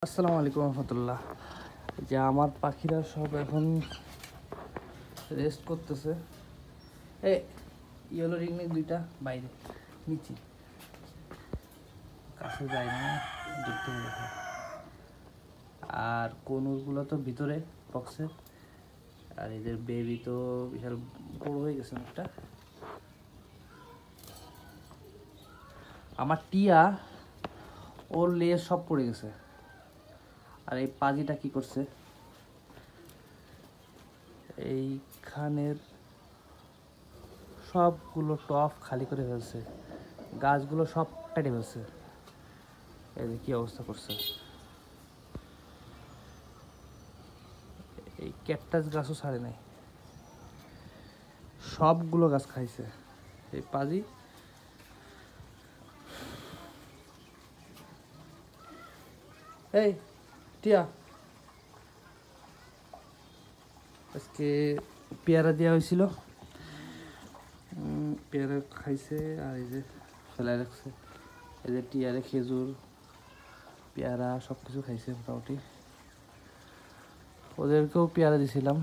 আসসালামু আলাইকুম রহমতুল্লাহ। যে আমার পাখিরা সব এখন রেস্ট করতেছে। এই ইয়েলো রিংনেক দুইটা বাইরে নিচে কাছে যায় না, দূর থেকে দেখে। আর কোনুরগুলো তো ভিতরে বক্সে। আর এদের বেবি তো বিশাল বড় হয়ে গেছে একটা। আমার টিয়া ওর লেজ সব পড়ে গেছে। আর এই পাজিটা কি করছে, এইখানের সবগুলো টপ খালি করে ফেলছে, গাছগুলো সব কেটে ফেলছে। এই যে কি অবস্থা করছে। এই ক্যাকটাস গাছও ছাড়ে নাই, সবগুলো গাছ খাইছে এই পাজি। এই টিয়া, আজকে পেয়ারা দেওয়া হয়েছিল, পেয়ারা খাইছে। আর এই যে ফেলাই রাখছে, এই যে টিয়ারে খেজুর পেয়ারা সব কিছু খাইছে মোটামুটি। ওদেরকেও পেয়ারা দিছিলাম।